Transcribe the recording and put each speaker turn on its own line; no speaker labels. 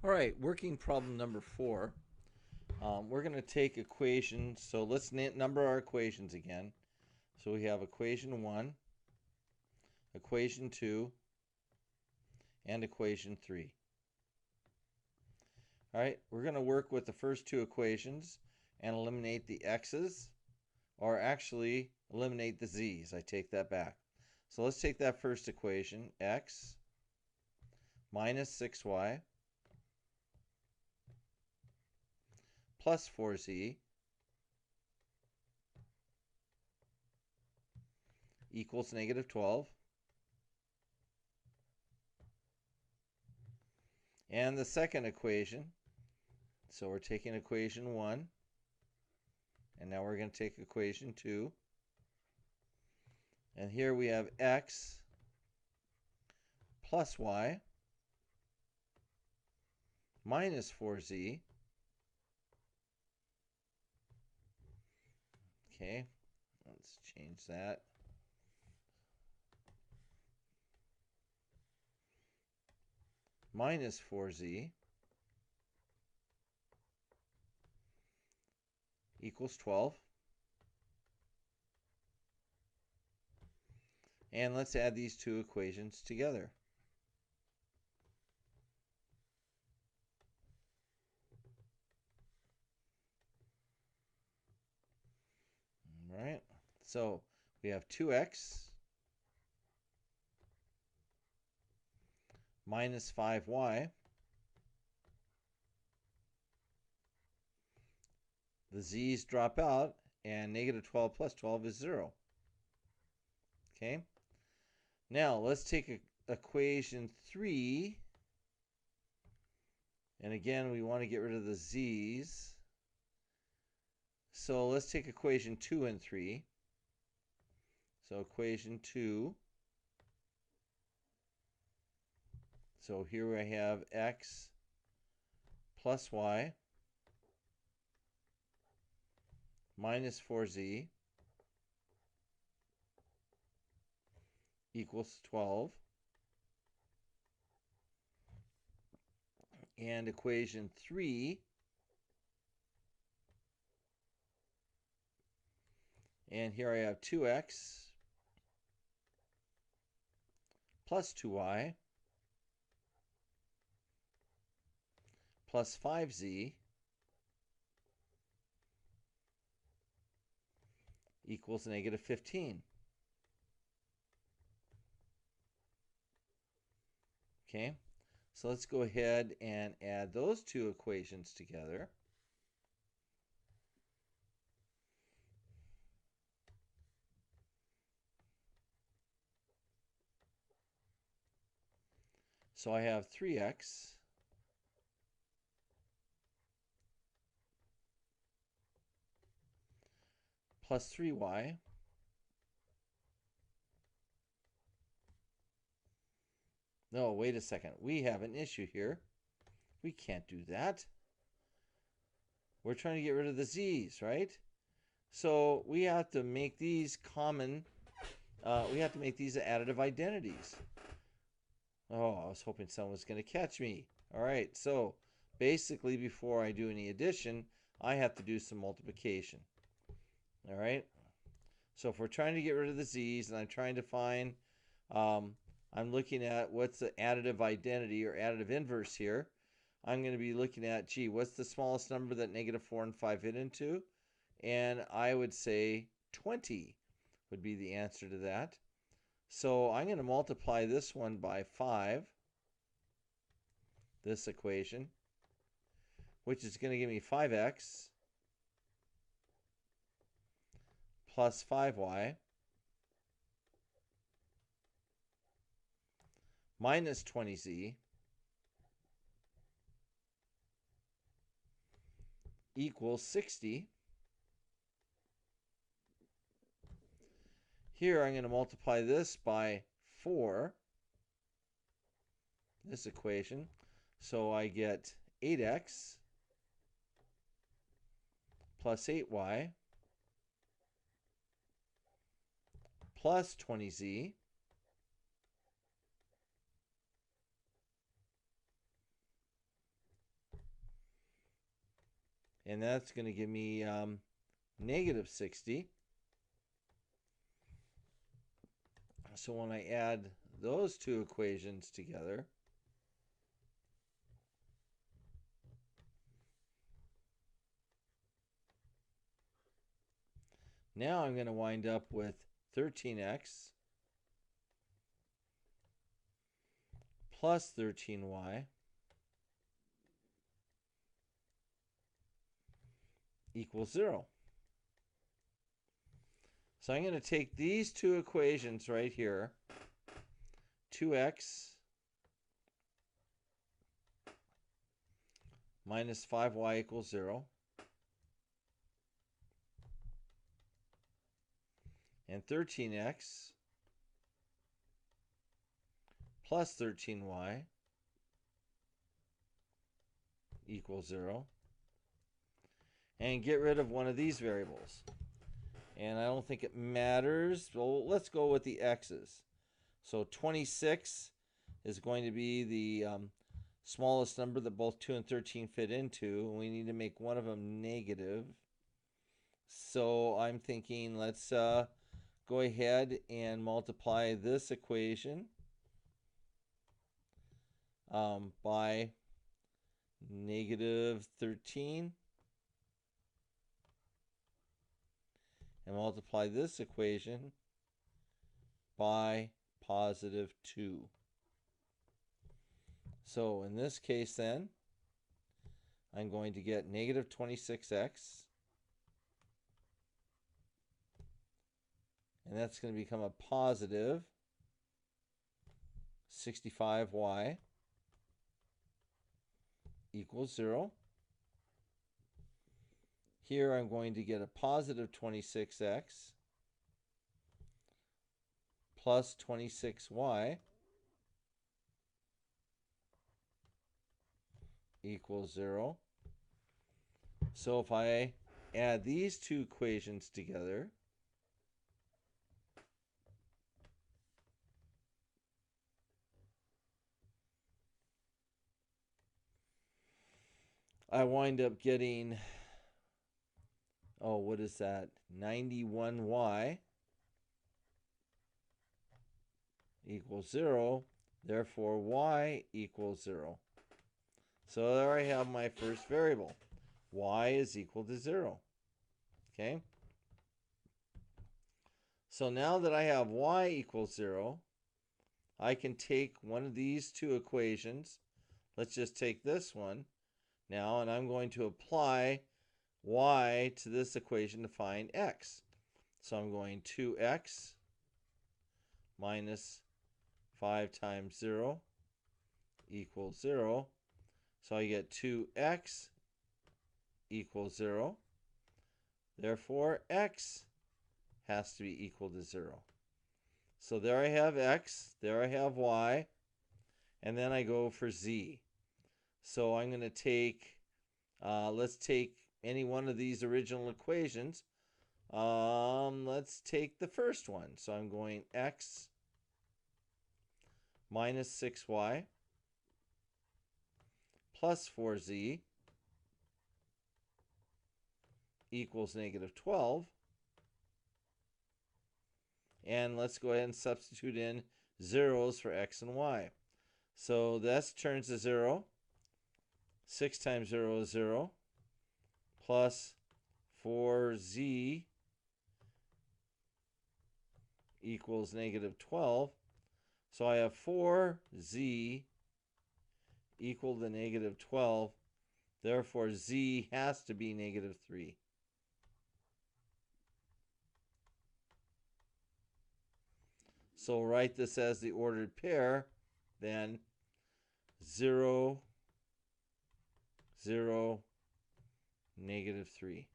All right, working problem number 4. We're going to take equations. So let's number our equations again. So we have equation 1, equation 2, and equation 3. All right, we're going to work with the first two equations and eliminate the x's, or actually eliminate the z's. I take that back. So let's take that first equation, x minus 6y plus 4z equals negative 12. And the second equation, so we're taking equation 1, and now we're going to take equation 2. And here we have x plus y minus 4z. Okay, let's change that. Minus 4z equals 12. And let's add these two equations together. All right, so we have 2x minus 5y. The z's drop out, and negative 12 plus 12 is 0. Okay, now let's take equation 3. And again, we want to get rid of the z's. So let's take equation 2 and 3. So equation 2. So here I have x plus y minus 4z equals 12. And equation 3, and here I have 2x plus 2y plus 5z equals negative 15. Okay, so let's go ahead and add those two equations together. So I have 3x plus 3y No, wait a second. We have an issue here. We can't do that. We're trying to get rid of the z's, right? So we have to make these common. We have to make these additive identities. Oh, I was hoping someone was going to catch me. All right, so basically before I do any addition, I have to do some multiplication. All right, so if we're trying to get rid of the z's and I'm trying to find, I'm looking at what's the additive identity or additive inverse here. I'm going to be looking at, gee, what's the smallest number that negative 4 and 5 fit into? And I would say 20 would be the answer to that. So I'm going to multiply this one by 5, this equation, which is going to give me 5x plus 5y minus 20z equals 60. Here I'm going to multiply this by 4, this equation. So I get 8x plus 8y plus 20z And that's going to give me negative 60. So when I add those two equations together, now I'm going to wind up with 13x plus 13y equals 0. So I'm going to take these two equations right here, 2x minus 5y equals 0, and 13x plus 13y equals 0, and get rid of one of these variables. And I don't think it matters. Well, let's go with the x's. So 26 is going to be the smallest number that both 2 and 13 fit into. And we need to make one of them negative. So I'm thinking let's go ahead and multiply this equation by negative 13. And multiply this equation by positive 2. So in this case then, I'm going to get negative 26x. And that's going to become a positive 65y equals 0. Here I'm going to get a positive 26x plus 26y equals 0. So if I add these two equations together, I wind up getting, oh, what is that? 91y equals 0. Therefore, y equals 0. So there I have my first variable. Y is equal to 0. Okay? So now that I have y equals 0, I can take one of these two equations. Let's just take this one now, and I'm going to apply y to this equation to find x. So I'm going 2x minus 5 times 0 equals 0. So I get 2x equals 0. Therefore, x has to be equal to 0. So there I have x, there I have y, and then I go for z. So I'm going to take, let's take any one of these original equations. Let's take the first one. So I'm going x minus 6y plus 4z equals negative 12. And let's go ahead and substitute in zeros for x and y. So this turns to 0. 6 times 0 is 0. Plus 4z equals negative 12. So I have 4z equal to negative 12. Therefore, z has to be negative 3. So write this as the ordered pair, then 0, 0, negative 3.